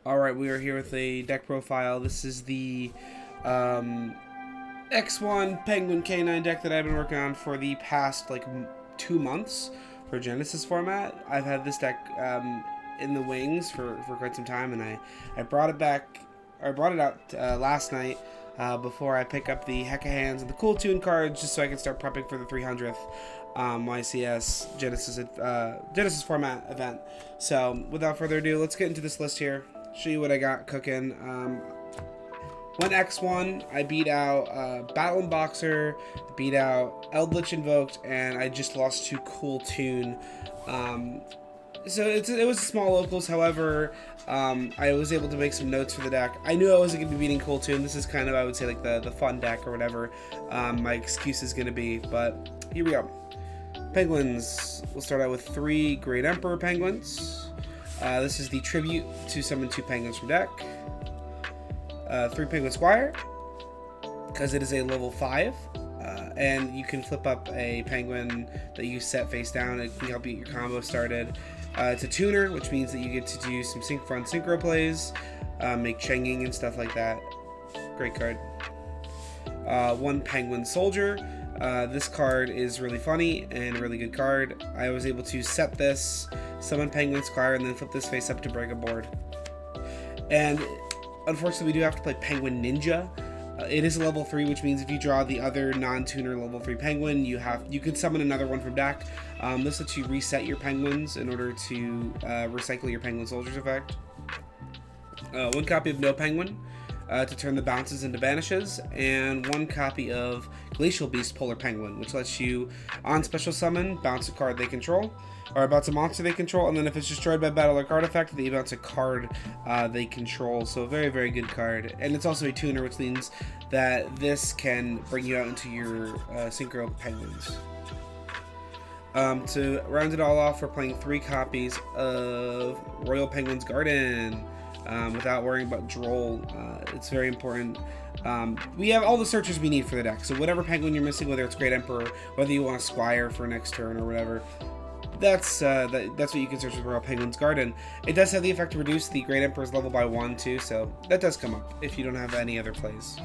Alright, we are here with a deck profile. This is the X1 Penguin K9 deck that I've been working on for the past 2 months for Genesys format. I've had this deck in the wings for quite some time, and I brought it back. I brought it out last night before I pick up the Hecka Hands and the Cool Tune cards, just so I can start prepping for the 300th YCS Genesys format event. So without further ado, let's get into this list here. Show you what I got cooking. Went X1, I beat out Battle and Boxer, beat out Eldritch Invoked, and I just lost to Cool Tune. So it was small locals, however, I was able to make some notes for the deck. I knew I wasn't going to be beating Cool Tune. This is kind of, I would say, like the fun deck or whatever my excuse is going to be, but here we go. Penguins, we'll start out with 3 Great Emperor Penguins. This is the tribute to summon 2 penguins from deck. 3 Penguin Squire, because it is a level 5, and you can flip up a penguin that you set face down. It can help you get your combo started. It's a tuner, which means that you get to do some front synchro plays, make changing and stuff like that. Great card. 1 Penguin Soldier. This card is really funny and a really good card. I was able to set this, summon Penguin Squire, and then flip this face up to break a board. And unfortunately, we do have to play Penguin Ninja. It is a level 3, which means if you draw the other non-tuner level 3 penguin, you can summon another one from deck. This lets you reset your penguins in order to recycle your Penguin Soldiers effect. 1 copy of No Penguin to turn the bounces into banishes, and 1 copy of Glacial Beast Polar Penguin, which lets you on special summon bounce a card they control, or bounce a monster they control, and then if it's destroyed by battle or card effect, they bounce a card they control. So a very, very good card. And it's also a tuner, which means that this can bring you out into your synchro penguins. To round it all off, we're playing 3 copies of Royal Penguin's Garden without worrying about Droll. It's very important. We have all the searches we need for the deck, so whatever penguin you're missing, whether it's Great Emperor, whether you want a Squire for next turn or whatever, that's what you can search with Royal Penguin's Garden. It does have the effect to reduce the Great Emperor's level by 1 too, so that does come up if you don't have any other plays.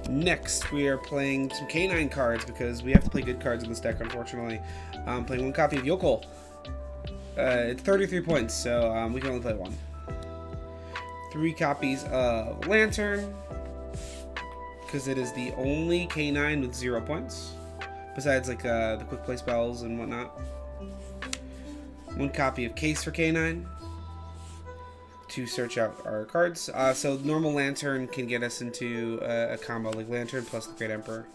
Next, we are playing some K9 cards because we have to play good cards in this deck, unfortunately. Playing 1 copy of Yokel. It's 33 points, so we can only play 1. 3 copies of Lantern, because it is the only K9 with 0 points, besides the quick play spells and whatnot. 1 copy of Case for K9 to search out our cards. So normal Lantern can get us into a combo like Lantern plus the Great Emperor.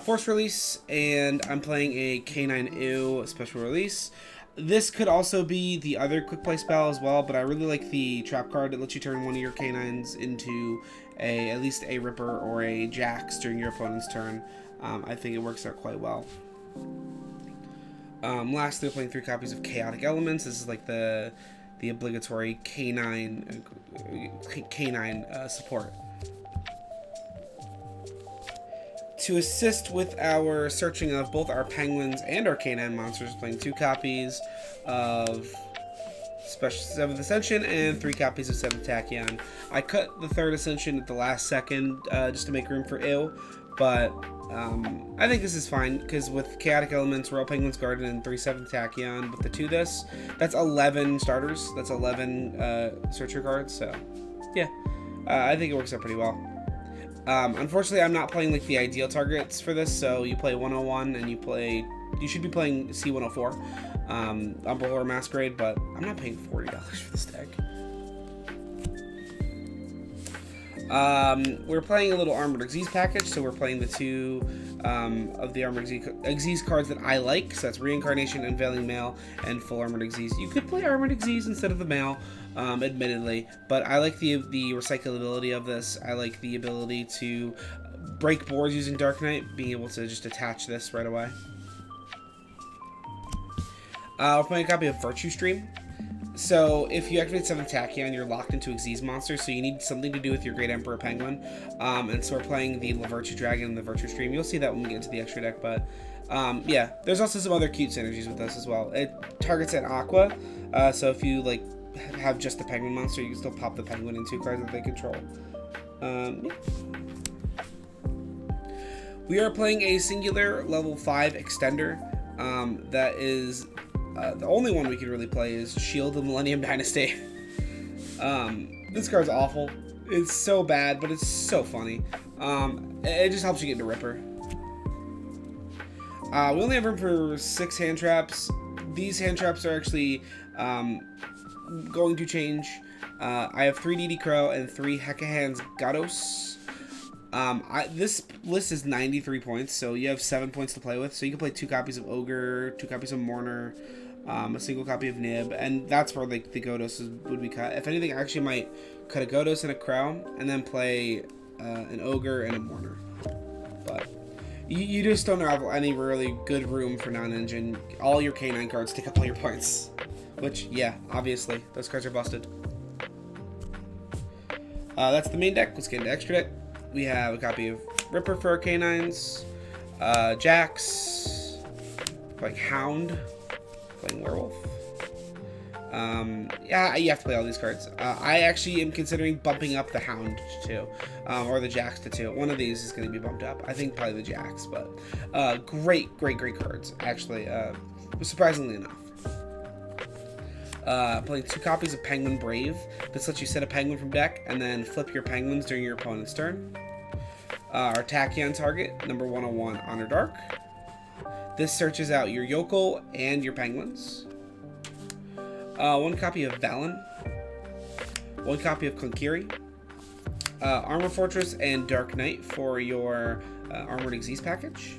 Force Release, and I'm playing a K9 Ew special release. This could also be the other quick play spell as well, but I really like the trap card that lets you turn one of your K9s into at least a Ripper or a Jax during your opponent's turn. I think it works out quite well. Lastly, we're playing 3 copies of Chaotic Elements. This is like the obligatory K9 support. To assist with our searching of both our penguins and our K9 monsters, playing 2 copies of Special 7th Ascension and 3 copies of 7th Tachyon. I cut the 3rd Ascension at the last second just to make room for Ew, but I think this is fine because with Chaotic Elements, Royal Penguin's Garden, and 3 7th Tachyon with the 2 that's 11 starters. That's 11 searcher cards, so yeah, I think it works out pretty well. Unfortunately, I'm not playing the ideal targets for this, so you play 101 and you should be playing C104, Umbrella or Masquerade, but I'm not paying $40 for this deck. We're playing a little Armored Xyz package, so we're playing the 2 of the Armored Xyz cards that I like, so that's Reincarnation, Unveiling Mail, and Full Armored Xyz. You could play Armored Xyz instead of the Mail, admittedly, but I like the recyclability of this. I like the ability to break boards using Dark Knight, being able to just attach this right away. We're playing a copy of Virtue Stream. So if you activate 7 Tachyon, you're locked into Xyz monsters, so you need something to do with your Great Emperor Penguin. And so we're playing the Virtue Dragon and the Virtue Stream. You'll see that when we get into the extra deck, but yeah, there's also some other cute synergies with this as well. It targets an Aqua, so if you like have just the Penguin monster, you can still pop the Penguin in 2 cards that they control. Yeah. We are playing a singular level 5 extender. That is the only one we can really play is Shield of Millennium Dynasty. This card's awful. It's so bad, but it's so funny. It just helps you get into Ripper. We only have room for 6 hand traps. These hand traps are actually going to change. I have 3 DD Crow and 3 Hekahan's Gatos. This list is 93 points, so you have 7 points to play with. So you can play 2 copies of Ogre, 2 copies of Mourner, a single copy of Nib, and that's where like the Godos would be cut. If anything, I actually might cut a Godos and a Crow, and then play an Ogre and a Mourner. But you just don't have any really good room for non-engine. All your K9 cards take up all your points, which, yeah, obviously, those cards are busted. That's the main deck. Let's get into extra deck. We have a copy of Ripper for our K9s, Jax, playing Hound, playing Werewolf. Yeah, you have to play all these cards. I actually am considering bumping up the Hound to 2, or the Jax to 2. One of these is going to be bumped up. I think probably the Jax, but great cards, actually, surprisingly enough. Playing 2 copies of Penguin Brave. This lets you set a penguin from deck and then flip your penguins during your opponent's turn. Our Tachyon target, number 101, Honor Dark. This searches out your Yokel and your penguins. 1 copy of Valen. 1 copy of Konkiri. Armor Fortress and Dark Knight for your Armored Xyz package.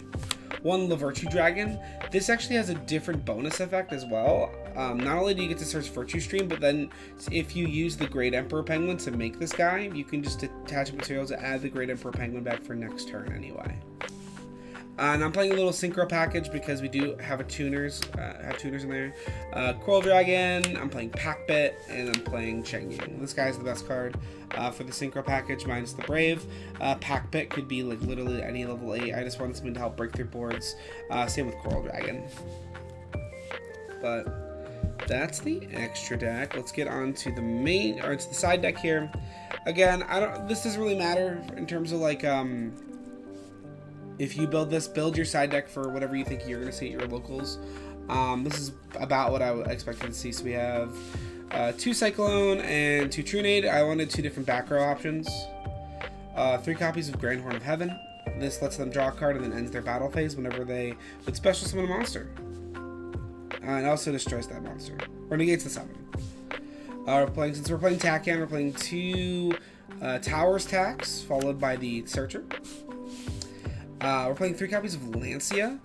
1 Virtue Dragon. This actually has a different bonus effect as well. Not only do you get to search Virtue Stream, but then if you use the Great Emperor Penguin to make this guy, you can just attach materials to add the Great Emperor Penguin back for next turn anyway. And I'm playing a little Synchro package because we do have tuners in there. Coral Dragon, I'm playing Packbit, and I'm playing Chengying. This guy's the best card for the Synchro package, minus the Brave. Packbit could be like literally any level 8. I just wanted something to help break through boards. Same with Coral Dragon. But that's the extra deck. Let's get on to the main, or to the side deck here. Again, this doesn't really matter in terms of like, if you build your side deck for whatever you think you're going to see at your locals. This is about what I expected to see. So we have 2 Cyclone and 2 Trunade. I wanted 2 different back row options. 3 copies of Grand Horn of Heaven. This lets them draw a card and then ends their battle phase whenever they would special summon a monster. And also destroys that monster. Or negates the summon. Since we're playing Tachyon, we're playing 2 Towers Tax, followed by the Searcher. We're playing 3 copies of Lancia.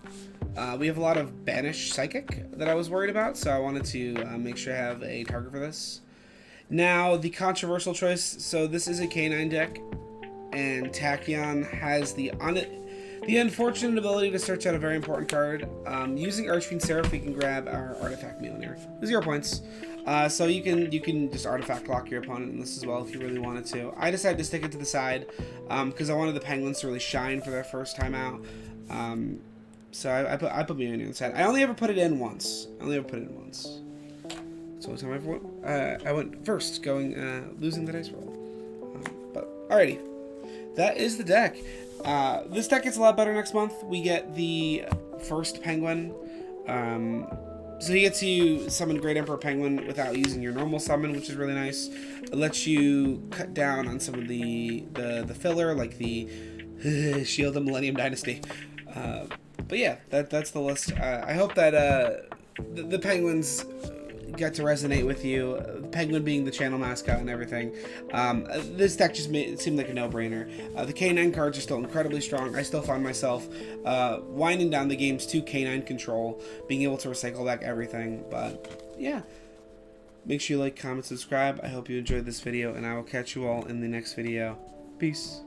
We have a lot of Banish Psychic that I was worried about, so I wanted to make sure I have a target for this. Now, the controversial choice. So this is a K9 deck, and Tachyon has the unfortunate ability to search out a very important card. Using Archfiend Seraph, we can grab our Artifact Millionaire. 0 points. So you can just Artifact lock your opponent in this as well if you really wanted to. I decided to stick it to the side because I wanted the Penguins to really shine for their first time out. So I put Millionaire on the side. I only ever put it in once. So time I went first, losing the dice roll. But alrighty, that is the deck. This deck gets a lot better next month. We get the first Penguin. So you get to summon Great Emperor Penguin without using your normal summon, which is really nice. It lets you cut down on some of the filler, like the Shield of Millennium Dynasty. But yeah, that's the list. I hope that the Penguins got to resonate with you. Penguin being the channel mascot and everything. This deck just seemed like a no-brainer. The K9 cards are still incredibly strong. I still find myself winding down the games to K9 control, being able to recycle back everything. But yeah, make sure you like, comment, subscribe. I hope you enjoyed this video, and I will catch you all in the next video. Peace.